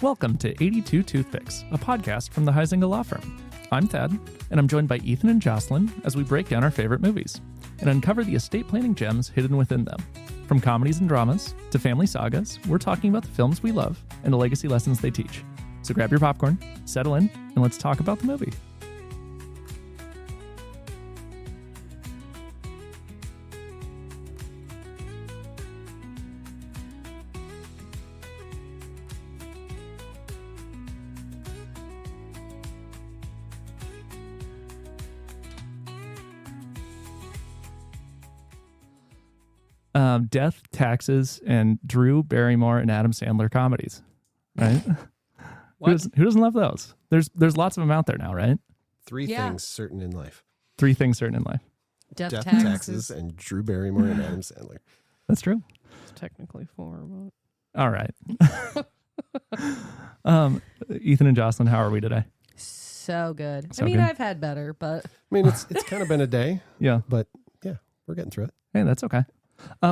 Welcome to 82 Toothpicks, a podcast from the Hijinks law firm. I'm Thad, and I'm joined by Ethan and Jocelyn as we break down our favorite movies and uncover the estate planning gems hidden within them. From comedies and dramas to family sagas, we're talking about the films we love and the legacy lessons they teach. So grab your popcorn, settle in, and let's talk about the movie. Death, Taxes, and Drew Barrymore and Adam Sandler comedies, right? Who doesn't love those? There's lots of them out there now, right? Three things certain in life. Three things certain in life. Death, taxes, and Drew Barrymore and Adam Sandler. That's true. It's technically four. But... All right. Ethan and Jocelyn, how are we today? So good. So I mean, good. I've had better, but... I mean, it's kind of been a day. Yeah. But yeah, we're getting through it. Hey, that's okay.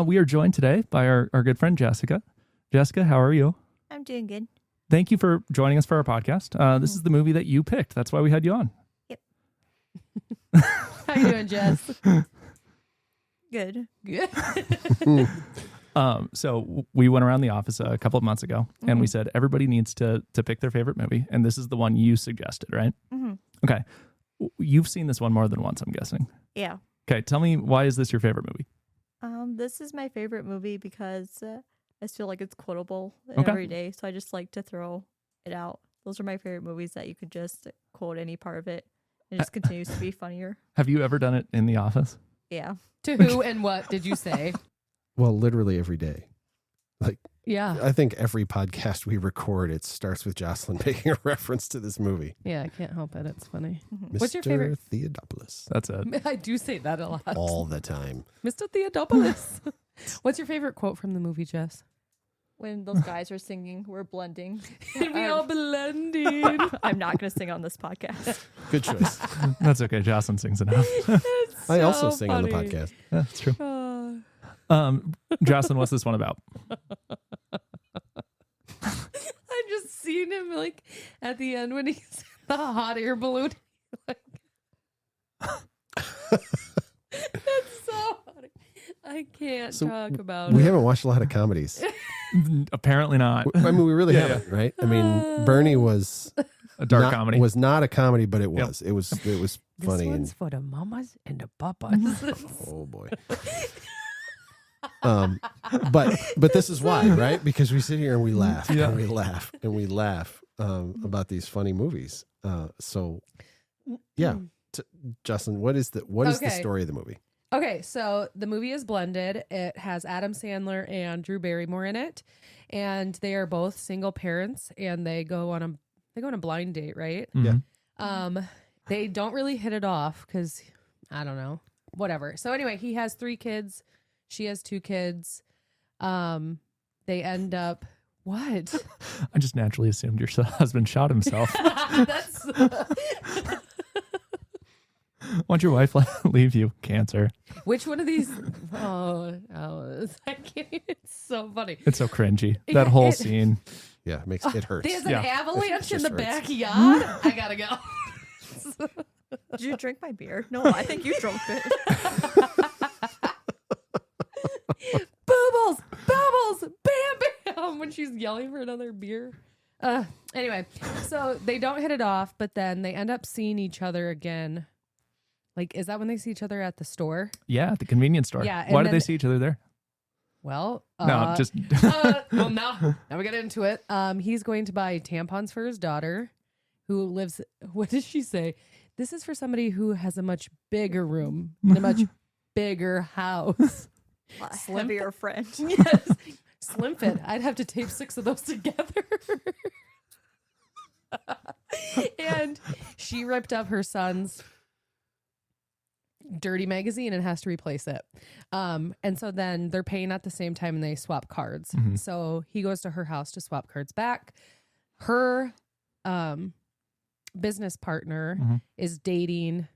We are joined today by our good friend, Jessica. Jessica, how are you? I'm doing good. Thank you for joining us for our podcast. This is the movie that you picked. That's why we had you on. Yep. How you doing, Jess? Good. Good. So we went around the office a couple of months ago, and we said everybody needs to pick their favorite movie, and this is the one you suggested, right? Mm-hmm. Okay. You've seen this one more than once, I'm guessing. Yeah. Okay, tell me, why is this your favorite movie? This is my favorite movie because I feel like it's quotable Okay. every day, so I just like to throw it out. Those are my favorite movies that you could just quote any part of it. It just continues to be funnier. Have you ever done it in the office? Yeah. To who and what did you say? Well, literally every day. Like, Yeah. I think every podcast we record, it starts with Jocelyn making a reference to this movie. Yeah, I can't help it. It's funny. Mm-hmm. What's your favorite? Mr. Theodopoulos. That's it. I do say that a lot. All the time. Mr. Theodopoulos. What's your favorite quote from the movie, Jess? When those guys are singing, we're blending. We all blending. I'm not going to sing on this podcast. Good choice. That's okay. Jocelyn sings enough. I also sing on the podcast. Yeah, that's true. Jocelyn, what's this one about? I just seen him like at the end when he's in the hot air balloon. Like, that's so funny. I can't talk about We it. haven't watched a lot of comedies. Apparently not. I mean, we really Yeah, haven't, right? I mean, Bernie was A dark comedy. Was not a comedy, but it Yep. was. It was This funny. one's for the mamas and the papas. Oh boy. But this is why, right? Because we sit here and we laugh and we laugh and we laugh about these funny movies. So yeah, Justin, what is the story of the movie? Okay, so the movie is blended. It has Adam Sandler and Drew Barrymore in it, and they are both single parents, and they go on a blind date, right? Mm-hmm. They don't really hit it off because I don't know, whatever. So anyway, he has 3 kids. She has 2 kids. They end up what? I just naturally assumed your husband shot himself. That's Why'd your wife leave you? Cancer. which one of these? Oh, I can't. It's so funny. It's so cringy. That whole scene. Yeah, it hurts. There's an Yeah. avalanche It in the just hurts. backyard. I gotta go. Did you drink my beer? No, I think you drank it. Bubbles, bam, bam, when she's yelling for another beer. Anyway, so they don't hit it off, but then they end up seeing each other again. Like, is that when they see each other at the store? Yeah, at the convenience store. Yeah, and Why did then- they see each other there? Well, No, just well, now we get into it. He's going to buy tampons for his daughter, who lives. What did she say? This is for somebody who has a much bigger room and a much bigger house. A heavier friend. Yes, slim fit. I'd have to tape 6 of those together. And she ripped up her son's dirty magazine and has to replace it. And so then they're paying at the same time and they swap cards. Mhm. So he goes to her house to swap cards back. Her business partner is dating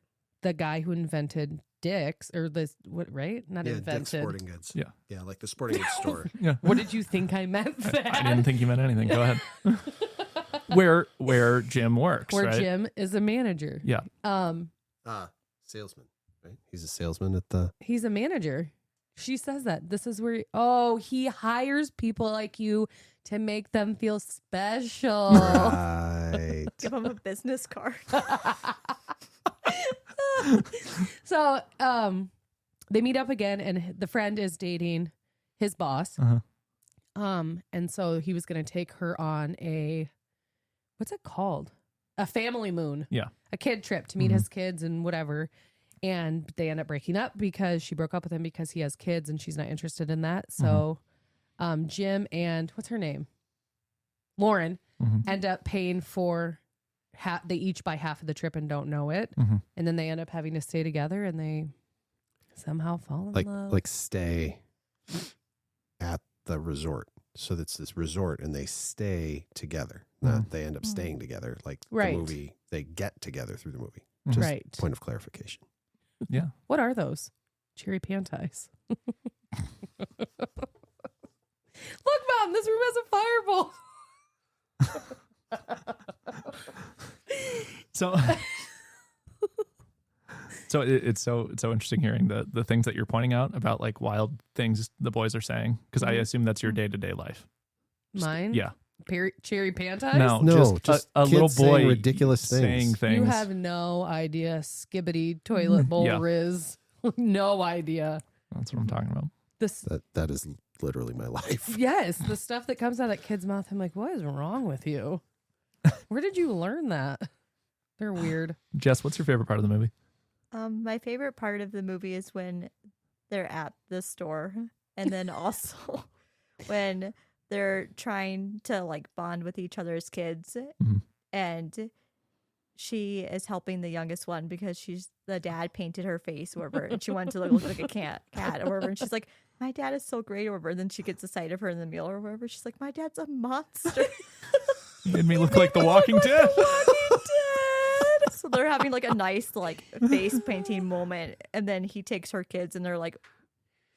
the guy who invented Dick's, or this, what, right? Not Dick's invented. Sporting Goods. Yeah. Yeah, like the sporting goods store. yeah. What did you think I meant? That I didn't think you meant anything. Go ahead. where Jim works. Where right? Jim is a manager. Yeah. Salesman, right? He's a salesman at the. He's a manager. She says that. This is where he hires people like you to make them feel special. Right. Give him a business card. So, they meet up again, and the friend is dating his boss. And so he was going to take her on what's it called? A family moon. Yeah. A kid trip to meet his kids and whatever. And they end up breaking up because she broke up with him because he has kids and she's not interested in that. So, Jim and what's her name? Lauren end up paying for they each buy half of the trip and don't know it. And then they end up having to stay together and they somehow fall in love. Like stay at the resort. So that's this resort and they stay together. Not they end up staying together. Like the movie, they get together through the movie. Just point of clarification. Yeah. What are those? Cherry panties. Look, Mom, this room has a fireball. So it's so interesting hearing the things that you're pointing out about like wild things the boys are saying, because I assume that's your day-to-day life. Mine? Yeah. Cherry panties? No, just a little boy saying ridiculous saying things. You have no idea. Skibbity toilet bowl riz. No idea. That's what I'm talking about. That is literally my life. Yes, the stuff that comes out of that kid's mouth. I'm like, what is wrong with you? Where did you learn that? They're weird. Jess, what's your favorite part of the movie? My favorite part of the movie is when they're at the store, and then also when they're trying to like bond with each other's kids, and she is helping the youngest one because the dad painted her face or whatever, and she wanted to look like a cat or whatever, and she's like, my dad is so great or whatever. And then she gets a sight of her in the meal or whatever. She's like, my dad's a monster. Made me look like The Walking Dead. So they're having like a nice like face painting moment, and then he takes her kids and they're like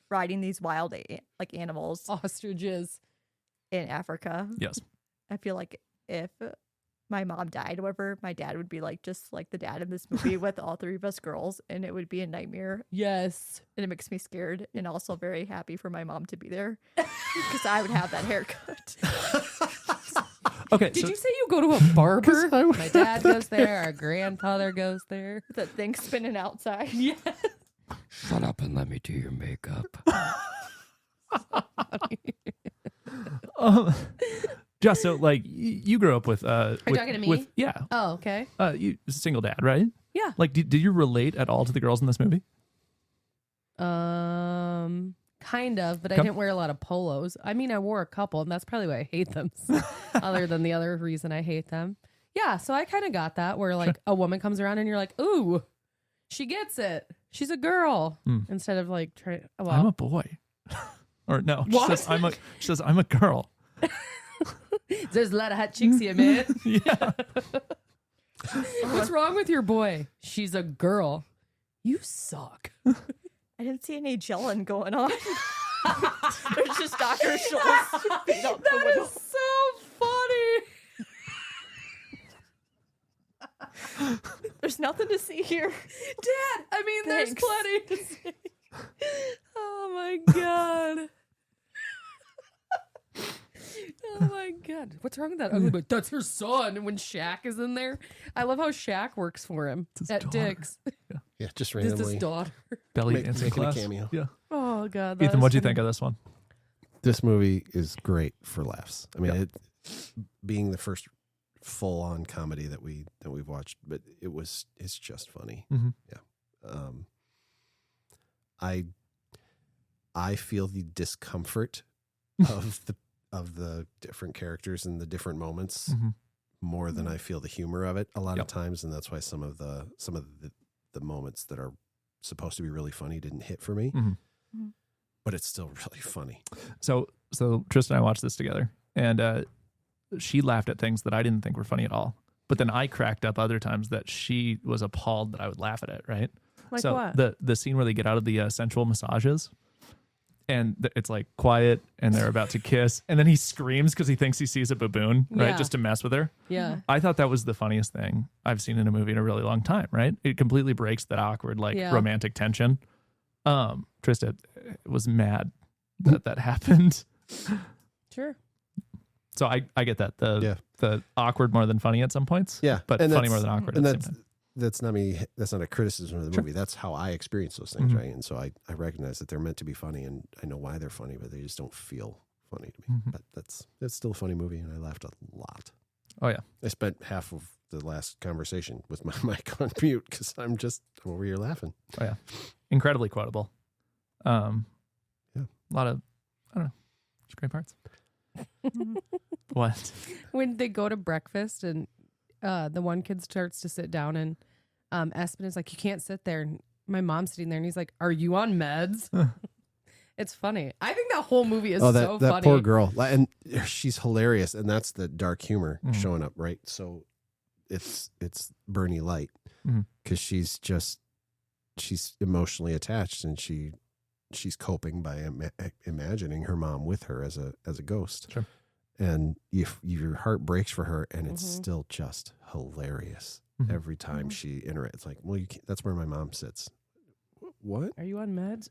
riding these wild like animals, ostriches in Africa. Yes. I feel like if my mom died, however, my dad would be like just like the dad in this movie with all three of us girls, and it would be a nightmare. Yes. And it makes me scared and also very happy for my mom to be there because I would have that haircut. Okay. Did you say you go to a barber? My dad goes there. Our grandfather goes there. The thing spinning outside. Yeah. Shut up and let me do your makeup. Just so like you grew up with Are you talking to me? Yeah. Oh, okay. You single dad, right? Yeah. Like did you relate at all to the girls in this movie? Kind of, but I didn't wear a lot of polos. I mean, I wore a couple, and that's probably why I hate them. Other than the other reason I hate them. Yeah, so I kind of got that where like a woman comes around and you're like, ooh, she gets it. She's a girl. Instead of like trying. Well, I'm a boy. Or no, she says I'm a girl. There's a lot of hot chicks here, man. Yeah. What's wrong with your boy? She's a girl. You suck. I didn't see any gelling going on. There's just Dr. Schultz. That is so funny. There's nothing to see here. Dad, I mean, Thanks. there's plenty to see. Oh my God. Oh my God. What's wrong with that ugly boy? That's her son. And when Shaq is in there, I love how Shaq works for him at daughter. Dick's. Yeah, just This is randomly. his daughter. Belly dancing making a class. cameo. Yeah. Oh God. Ethan, what'd you think of this one? This movie is great for laughs. I mean, Yeah. it being the first full-on comedy that we've watched, but it's just funny. Mhm. Yeah. I feel the discomfort of the different characters and the different moments more than I feel the humor of it a lot of times, and that's why some of the moments that are supposed to be really funny didn't hit for me. But it's still really funny. So Tristan and I watched this together, and she laughed at things that I didn't think were funny at all. But then I cracked up other times that she was appalled that I would laugh at it. Right? Like so what? the scene where they get out of the sensual massages, and it's like quiet and they're about to kiss. And then he screams because he thinks he sees a baboon, right? Yeah. Just to mess with her. Yeah. I thought that was the funniest thing I've seen in a movie in a really long time, right? It completely breaks that awkward, like romantic tension. Trista was mad that happened. Sure. So I get that. The awkward more than funny at some points. Yeah. But and funny more than awkward at the same time. That's not me. That's not a criticism of the movie. That's how I experience those things, right? And so I recognize that they're meant to be funny, and I know why they're funny, but they just don't feel funny to me. But that's still a funny movie, and I laughed a lot. Oh yeah, I spent half of the last conversation with my mic on mute because I'm over here laughing. Oh yeah, incredibly quotable. Yeah, a lot of just great parts. What? When they go to breakfast and the one kid starts to sit down and Espen is like, you can't sit there. And my mom's sitting there and he's like, are you on meds? It's funny. I think that whole movie is so funny. That poor girl. And she's hilarious. And that's the dark humor showing up, right? So it's Bernie Light because she's emotionally attached and she's coping by imagining her mom with her as a ghost. Sure. And your heart breaks for her, and it's still just hilarious every time she interacts. It's like, well, you can't, that's where my mom sits. What? Are you on meds?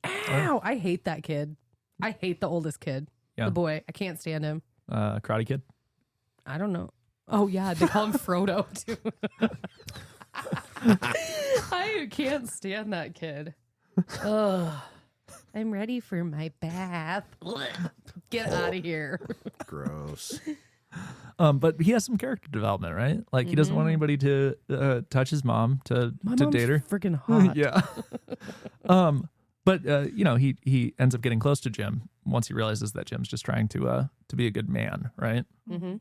Ow! I hate that kid. I hate the oldest kid. Yeah. The boy. I can't stand him. Karate Kid. I don't know. Oh yeah, they call him Frodo too. I can't stand that kid. Ugh. I'm ready for my bath. Get out of here. Gross. But he has some character development, right? Like he doesn't want anybody to touch his mom to date her. Freaking hot. Yeah. But he ends up getting close to Jim once he realizes that Jim's just trying to be a good man, right? Mm-hmm.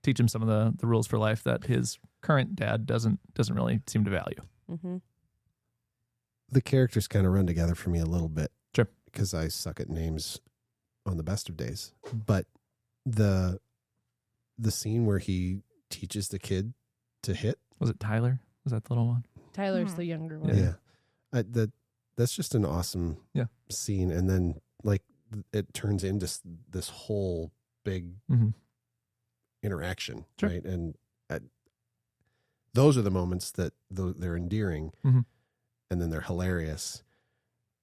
Teach him some of the rules for life that his current dad doesn't really seem to value. Mm-hmm. The characters kind of run together for me a little bit. Sure. Because I suck at names on the best of days. But the scene where he teaches the kid to hit. Was it Tyler? Was that the little one? Tyler's the younger one. Yeah. That's just an awesome scene. And then like it turns into this whole big interaction. Sure. Right. And those are the moments that they're endearing. And then they're hilarious,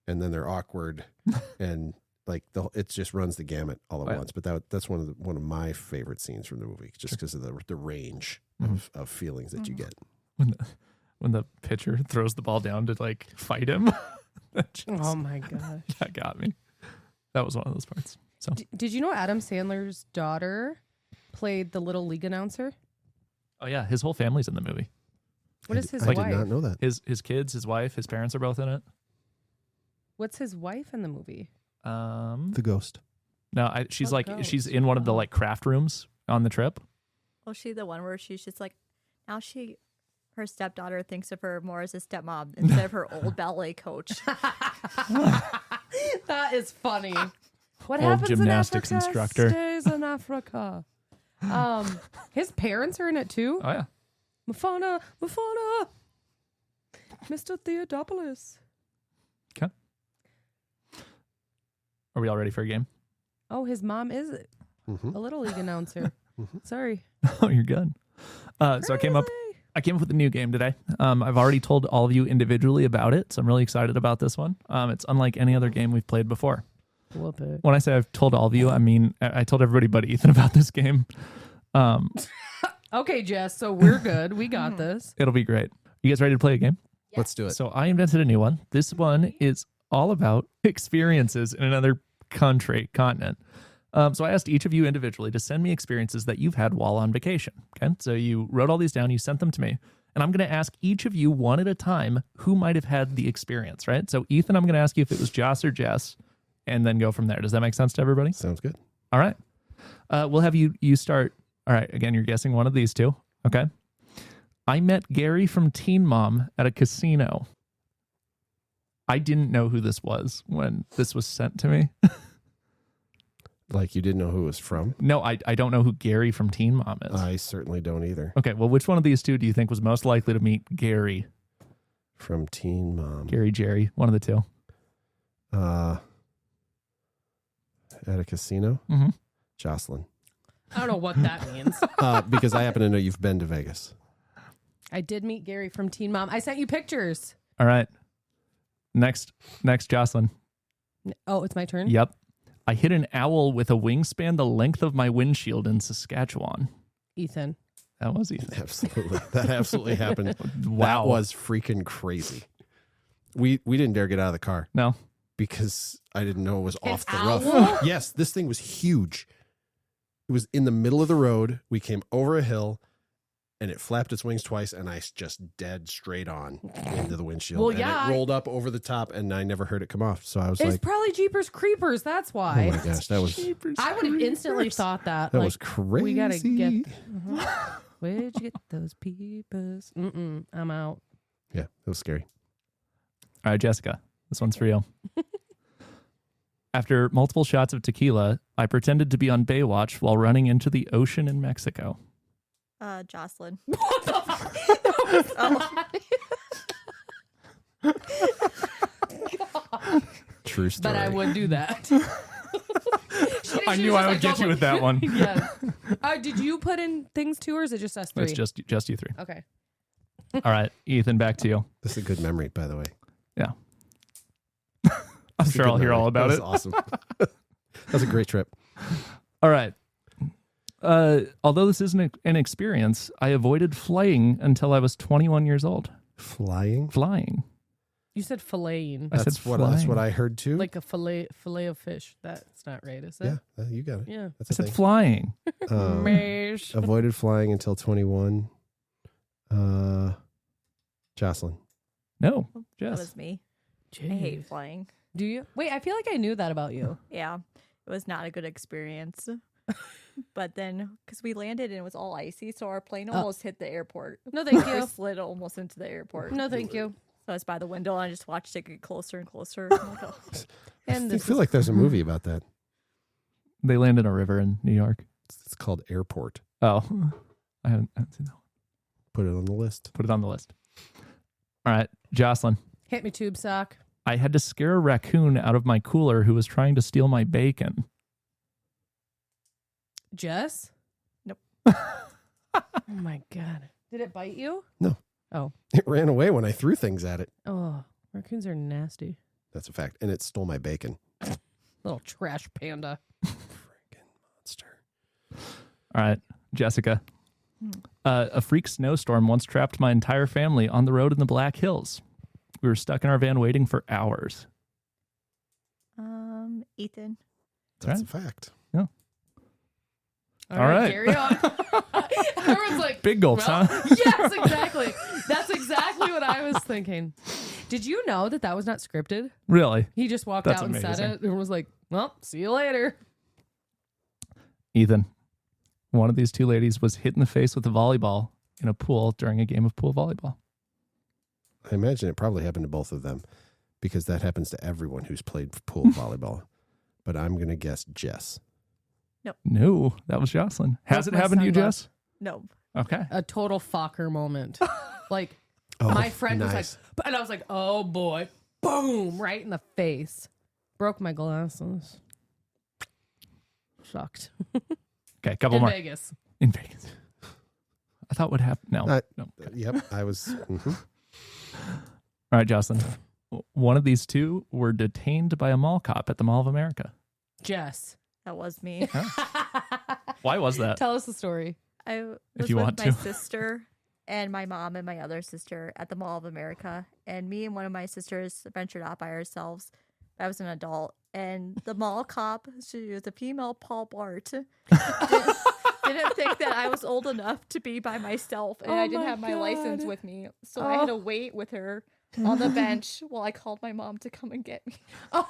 and then they're awkward, and like it just runs the gamut all at once. But that's one of my favorite scenes from the movie, just because of the range of feelings that you get. When the pitcher throws the ball down to like fight him. Oh my god, that got me. That was one of those parts. So did you know Adam Sandler's daughter played the Little League announcer? Oh yeah, his whole family's in the movie. What is his wife? wife? I did not know that. His kids, his wife, his parents are both in it. What's his wife in the movie? The ghost. No, she's she's in one of the like craft rooms on the trip. Was she the one where she's just like, now her stepdaughter thinks of her more as a stepmom instead of her old ballet coach. That is funny. What Old happens gymnastics in Africa instructor. stays in Africa. His parents are in it too. Oh yeah. Mufana, Mr. Theodopoulos. Okay. Are we all ready for a game? Oh, his mom is a Little League announcer. Sorry. Oh, you're good. So I came up with a new game today. I've already told all of you individually about it, so I'm really excited about this one. It's unlike any other game we've played before. Whoop it. When I say I've told all of you, I mean I told everybody but Ethan about this game. Okay, Jess, so we're good. We got this. It'll be great. You guys ready to play a game? Yeah. Let's do it. So I invented a new one. This one is all about experiences in another continent. So I asked each of you individually to send me experiences that you've had while on vacation. Okay. So you wrote all these down, you sent them to me, and I'm going to ask each of you one at a time who might have had the experience, right? So Ethan, I'm going to ask you if it was Joss or Jess, and then go from there. Does that make sense to everybody? Sounds good. All right. We'll have you start. All right. Again, you're guessing one of these two. Okay. I met Gary from Teen Mom at a casino. I didn't know who this was when this was sent to me. Like you didn't know who it was from? No, I don't know who Gary from Teen Mom is. I certainly don't either. Okay, well, which one of these two do you think was most likely to meet Gary? From Teen Mom. Gary, Jerry, one of the two. At a casino? Mm-hmm. Jocelyn. I don't know what that means. Because I happen to know you've been to Vegas. I did meet Gary from Teen Mom. I sent you pictures. All right. Next, Jocelyn. Oh, it's my turn? Yep. I hit an owl with a wingspan the length of my windshield in Saskatchewan. Ethan. That was Ethan. Absolutely. That absolutely happened. Wow. That was freaking crazy. We didn't dare get out of the car. No. Because I didn't know it was off the owl? roof. Yes, this thing was huge. It was in the middle of the road. We came over a hill, and it flapped its wings twice, and I just dead straight on into the windshield. Well, and yeah. it rolled up over the top, and I never heard it come off. So I was It's like, probably Jeepers Creepers. That's oh why. my gosh, that was I would have instantly thought that. that like, was crazy. we gotta get. Where'd you get those peepers? I'm out. Yeah, it was scary. All right, Jessica. This one's for you. After multiple shots of tequila, I pretended to be on Baywatch while running into the ocean in Mexico. Jocelyn. True story. But I would do that. I knew I would get you with that one. Yes. Did you put in things too, or is it just us three? It's just you three. Okay. All right, Ethan, back to you. This is a good memory, by the way. Yeah. I'm sure I'll hear all about it. That was awesome. That was a great trip. All right. Although this isn't an experience, I avoided flying until I was 21 years old. Flying? Flying. You said filleting. I said That's what flying. I heard too. Like a fillet of fish. That's not right, is it? Yeah, you got it. Yeah. That's I a said thing. flying. Mesh. Avoided flying until 21. Jocelyn. No, That Jess. was me. I hate flying. Do you? Wait, I feel like I knew that about you. Yeah, it was not a good experience. But then, because we landed and it was all icy, so our plane almost hit the airport. No, thank We you. slid almost into the airport. No, thank you. So I was by the window and I just watched it get closer and closer. I'm like, oh. And I this feel like there's a movie about that. They land in a river in New York. It's called Airport. Oh, I haven't seen that one. Put it on the list. Put it on the list. All right, Jocelyn. hit me tube sock. I had to scare a raccoon out of my cooler who was trying to steal my bacon. Jess? Nope. Oh my God. Did it bite you? No. Oh. It ran away when I threw things at it. Oh, raccoons are nasty. That's a fact. And it stole my bacon. Little trash panda. Freaking monster. All right, Jessica. A freak snowstorm once trapped my entire family on the road in the Black Hills. We were stuck in our van waiting for hours. Ethan. That's Right. a fact. All right. Carry on. Everyone's like, Big gulps, well, huh? yes, exactly. That's exactly what I was thinking. Did you know that was not scripted? Really? He just walked That's out and said amazing. it and was like, well, see you later. Ethan, one of these two ladies was hit in the face with a volleyball in a pool during a game of pool volleyball. I imagine it probably happened to both of them because that happens to everyone who's played pool volleyball. But I'm going to guess Jess. No, that was Jocelyn. Has Broke it my happened to you, sunglass. Jess? No. Okay. A total fucker moment. Like, Oh, my friend was nice. like, and I was like, oh boy, boom, right in the face. Broke my glasses. Sucked. Okay, a couple In more. Vegas. In Vegas. I thought what happened. No. Uh, no. Yep, I was. All right, Jocelyn. One of these two were detained by a mall cop at the Mall of America. Jess. That was me. Why was that? Tell us the story. I was If you with want my to. sister and my mom and my other sister at the Mall of America. And me and one of my sisters ventured out by ourselves. I was an adult. And the mall cop, she was a female Paul Blart, didn't think that I was old enough to be by myself. And Oh I didn't my have my license God. with me. So I had to wait with her on the bench while I called my mom to come and get me. Oh,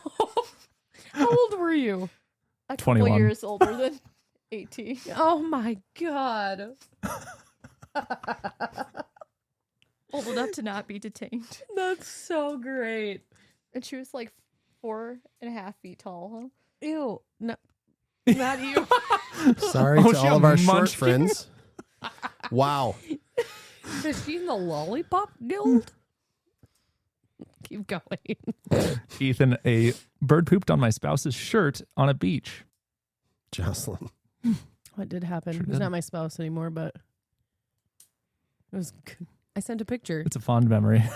how old were you? A couple 21. years older than 18. Oh my God. Old enough to not be detained. That's so great. And she was like 4.5 feet tall, huh? Ew. No, not you. Sorry Oh, to she all of our short munchkin. friends. Wow. Is she in the Lollipop Guild? Keep going. Ethan, a bird pooped on my spouse's shirt on a beach. Jocelyn. What did happen? Sure He's did. not my spouse anymore, but it was good. I sent a picture. It's a fond memory. It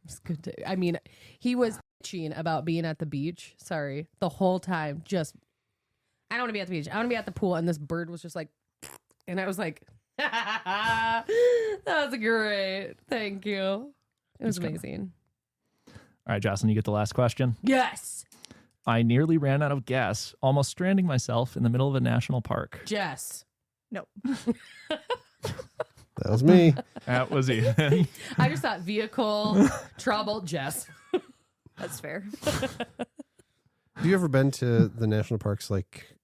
was good. I mean, he was bitching about being at the beach. Sorry. The whole time. Just, I don't want to be at the beach. I want to be at the pool. And this bird was just like, and I was like, that was great. Thank you. It was amazing. All right, Jocelyn, you get the last question. Yes. I nearly ran out of gas, almost stranding myself in the middle of a national park. Jess. No. That was me. That was Ethan. I just thought vehicle, trouble, Jess. That's fair. Have you ever been to the national parks, like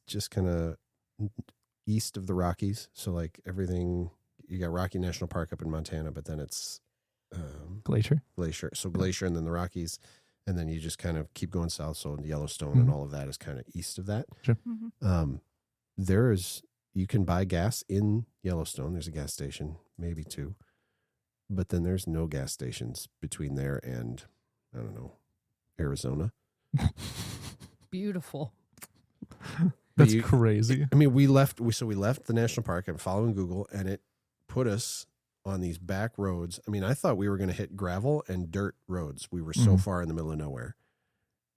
just kind of east of the Rockies? So like everything, you got Rocky National Park up in Montana, but then it's Glacier. So Glacier and then the Rockies. And then you just kind of keep going south. So Yellowstone and all of that is kind of east of that. Sure. You can buy gas in Yellowstone. There's a gas station, maybe two. But then there's no gas stations between there and, I don't know, Arizona. Beautiful. That's crazy. I mean, we left the national park. I'm following Google, and it put us on these back roads. I mean, I thought we were going to hit gravel and dirt roads. We were so far in the middle of nowhere.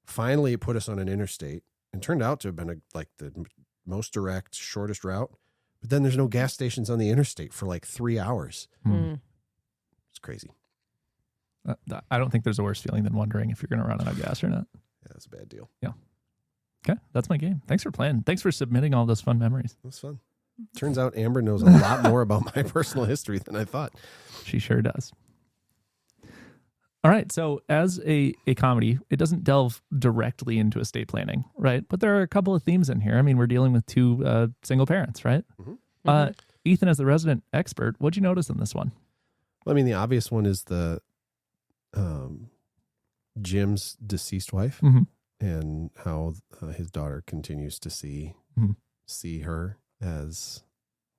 Finally, it put us on an interstate, and turned out to have been like the most direct, shortest route. But then there's no gas stations on the interstate for like 3 hours. It's crazy. I don't think there's a worse feeling than wondering if you're going to run out of gas or not. Yeah, that's a bad deal. Yeah. Okay, that's my game. Thanks for playing. Thanks for submitting all those fun memories. It was fun. Turns out Amber knows a lot more about my personal history than I thought. She sure does. All right. So as a comedy, it doesn't delve directly into estate planning, right? But there are a couple of themes in here. I mean, we're dealing with two single parents, right? Ethan, as the resident expert, what'd you notice in this one? Well, I mean, the obvious one is the Jim's deceased wife and how his daughter continues to see her as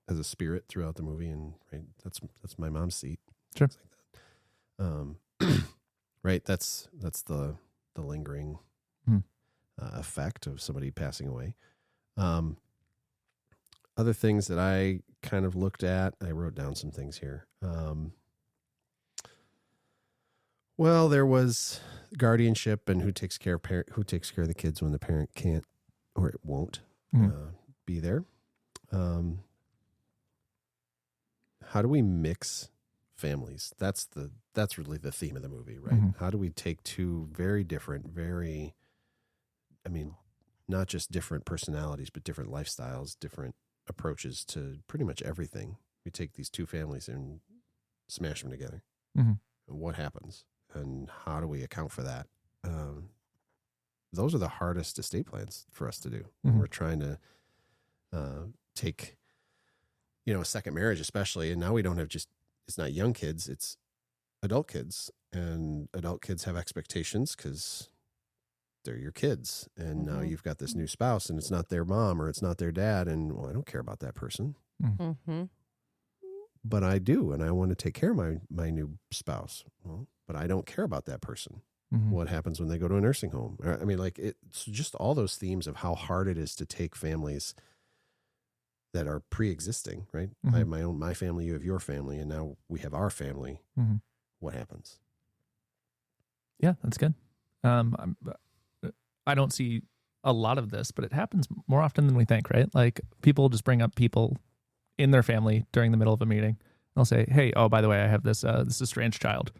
a spirit throughout the movie, and right, that's my mom's seat. Sure. Things like that. Right, that's the lingering effect of somebody passing away. Other things that I kind of looked at, I wrote down some things here. Well, there was guardianship and who takes care of the kids when the parent can't or it won't be there. How do we mix families? That's really the theme of the movie, right? How do we take two very different, not just different personalities, but different lifestyles, different approaches to pretty much everything. We take these two families and smash them together. And what happens? And how do we account for that? Those are the hardest estate plans for us to do. We're trying to take, a second marriage especially, and now we don't have it's not young kids, it's adult kids. And adult kids have expectations because they're your kids. And now you've got this new spouse, and it's not their mom or it's not their dad. And, well, I don't care about that person. But I do, and I want to take care of my new spouse. Well, but I don't care about that person. What happens when they go to a nursing home? I mean, like, it's just all those themes of how hard it is to take families that are pre-existing, right? I have my family, you have your family, and now we have our family. What happens? Yeah, that's good. I don't see a lot of this, but it happens more often than we think, right? Like, people just bring up people in their family during the middle of a meeting. They'll say, hey, oh, by the way, I have this estranged child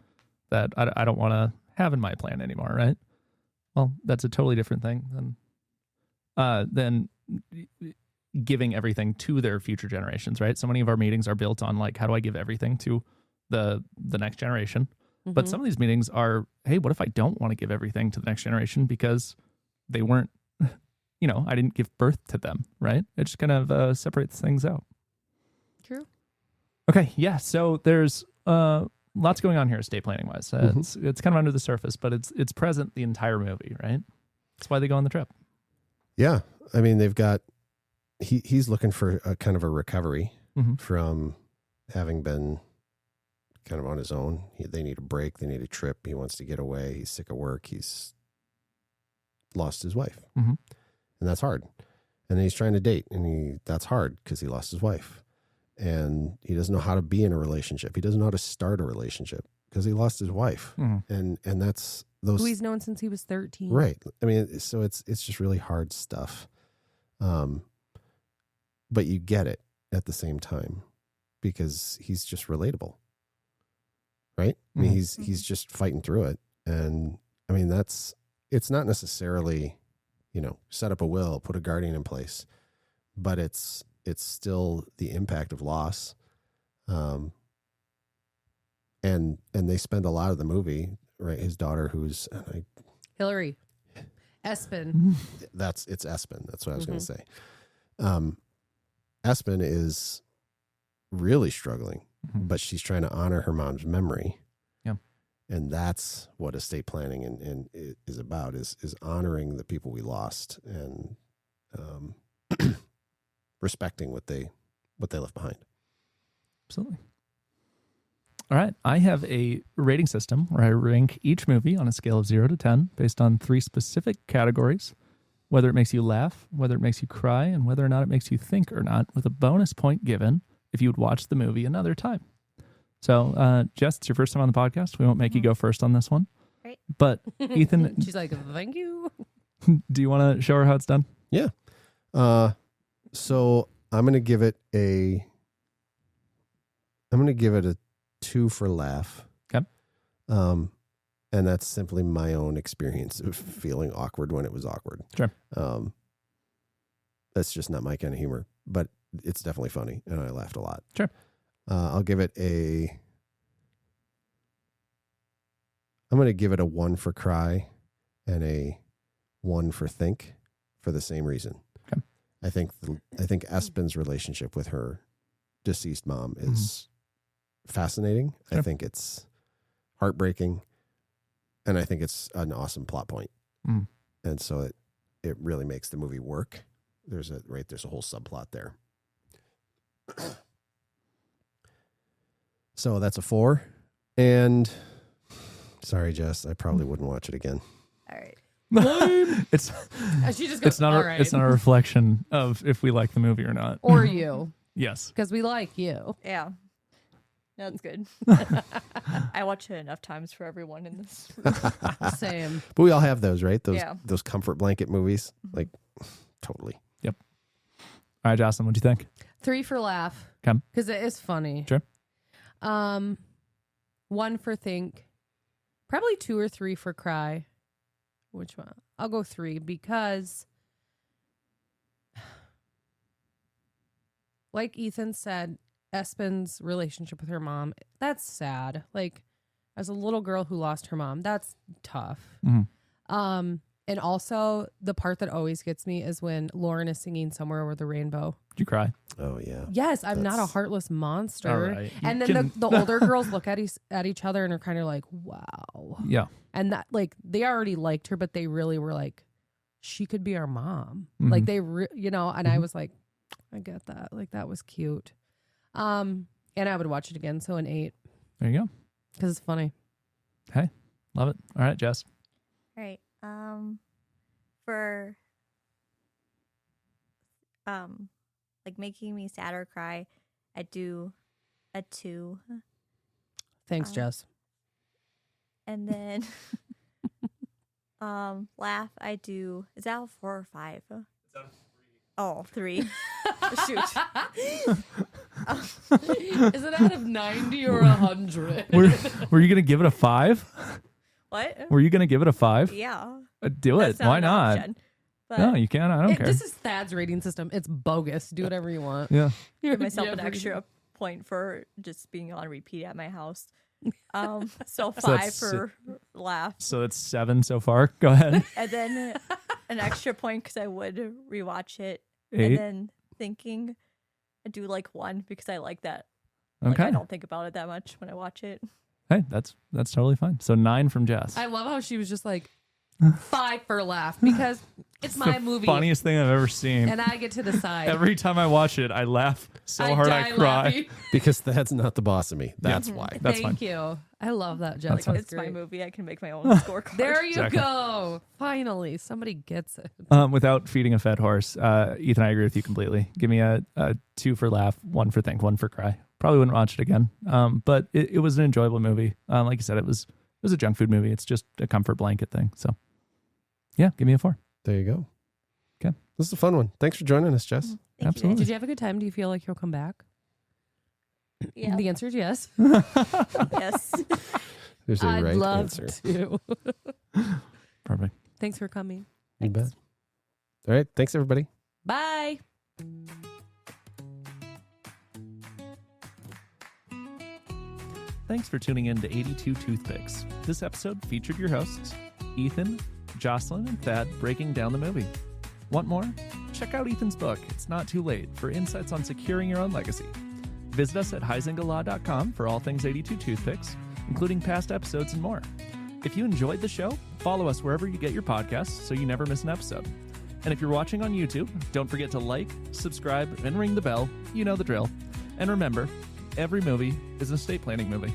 that I don't want to have in my plan anymore, right? Well, that's a totally different thing than giving everything to their future generations, right? So many of our meetings are built on, like, how do I give everything to the next generation? But some of these meetings are, hey, what if I don't want to give everything to the next generation because they weren't, I didn't give birth to them, right? It just kind of separates things out. True. Okay, yeah. So there's lots going on here, estate planning wise. It's kind of under the surface, but it's present the entire movie, right? That's why they go on the trip. Yeah, I mean, they've got he's looking for a kind of a recovery from having been kind of on his own. They need a break. They need a trip. He wants to get away. He's sick of work. He's lost his wife. Mm-hmm. And that's hard. And then he's trying to date, and that's hard because he lost his wife. And he doesn't know how to be in a relationship. He doesn't know how to start a relationship because he lost his wife. Mm-hmm. And that's those. Who he's known since he was 13. Right. I mean, so it's just really hard stuff. But you get it at the same time because he's just relatable. Right? I mean, he's just fighting through it. And I mean, it's not necessarily, set up a will, put a guardian in place, but it's still the impact of loss. And they spend a lot of the movie, right? His daughter, who's Hillary. Espen. It's Espen. That's what I was going to say. Espen is really struggling, but she's trying to honor her mom's memory. Yeah. And that's what estate planning and is about, is honoring the people we lost and respecting what they left behind. Absolutely. All right. I have a rating system where I rank each movie on a scale of 0 to 10 based on 3 specific categories: whether it makes you laugh, whether it makes you cry, and whether or not it makes you think or not, with a bonus point given if you would watch the movie another time. So, Jess, it's your first time on the podcast. We won't make you go first on this one. Right. But Ethan, She's like, thank you. do you want to show her how it's done? Yeah. So I'm going to give it a 2 for laugh. Okay. And that's simply my own experience of feeling awkward when it was awkward. Sure. That's just not my kind of humor, but it's definitely funny, and I laughed a lot. Sure. I'm going to give it a 1 for cry and a 1 for think for the same reason. Okay. I think Espen's relationship with her deceased mom is fascinating. Sure. I think it's heartbreaking, and I think it's an awesome plot point. And so it really makes the movie work. There's a whole subplot there. So that's a 4. And sorry, Jess, I probably wouldn't watch it again. All right. It's She just goes, it's not all a, right. it's not a reflection of if we like the movie or not. Or you. Yes. Because we like you. Yeah. That's good. I watch it enough times for everyone in this. Same. But we all have those, right? Yeah. Those comfort blanket movies. Like, totally. Yep. All right, Jocelyn, what'd you think? 3 for laugh. Okay. Because it is funny. Sure. 1 for think. Probably 2 or 3 for cry. Which one? I'll go 3 because, like Ethan said, Espen's relationship with her mom, that's sad. Like, as a little girl who lost her mom, that's tough. And also the part that always gets me is when Lauren is singing Somewhere Over the Rainbow. Did you cry? Oh, yeah. Yes, I'm not a heartless monster. All right. And then the older girls look at each other and are kind of like, wow. Yeah. And that, like, they already liked her, but they really were like, she could be our mom. Like, they, and I was like, I get that. Like, that was cute. And I would watch it again. So an 8. There you go. Because it's funny. Hey, love it. All right, Jess. All right. For like making me sad or cry, I do a 2. Thanks, Jess. And then laugh, I do. Is that a 4 or 5? Oh, 3. Shoot. Is it out of 90 or 100? Were you going to give it a 5? What? Were you going to give it a 5? Yeah. Do it. That's not Why an not? option, but No, you can. I don't care. This is Thad's rating system. It's bogus. Do whatever you want. Yeah. give myself Yeah, an for extra point for just being on repeat at my house. So So 5 that's for laugh, So it's 7 so far. Go ahead. and then an extra point because I would rewatch it, 8. and then thinking, I do like 1 because I like that. Like, Okay. I don't think about it that much when I watch it. Hey, that's totally fine. So 9 from Jess. I love how she was just like 5 for laugh because It's my movie. Funniest thing I've ever seen. And I get to decide. Every time I watch it, I laugh so hard I die cry. laughing. Because that's not the boss of me. That's why. That's Thank fine. you. I love that, Jen. That's fine. It's my movie. I can make my own scorecard. There you Exactly. go. Finally, somebody gets it. Without feeding a fed horse, Ethan, I agree with you completely. Give me a 2 for laugh, 1 for think, 1 for cry. Probably wouldn't watch it again. But it was an enjoyable movie. Like you said, it was a junk food movie. It's just a comfort blanket thing. So, yeah, give me a 4. There you go. Okay. This is a fun one. Thanks for joining us, Jess. Thank Absolutely. Did you have a good time? Do you feel like you'll come back? Yeah. The answer is yes. Yes. There's a I'd right love answer. to. Perfect. Thanks for coming. You bet. All right. Thanks, everybody. Bye. Thanks for tuning in to 82 Toothpicks. This episode featured your hosts, Ethan, Jocelyn, and Thad breaking down the movie. Want more? Check out Ethan's book, It's Not Too Late, for insights on securing your own legacy. Visit us at hijinks.com for all things 82 Toothpicks, including past episodes and more. If you enjoyed the show, follow us wherever you get your podcasts so you never miss an episode. And if you're watching on YouTube, don't forget to like, subscribe, and ring the bell. You know the drill. And remember, every movie is an estate planning movie.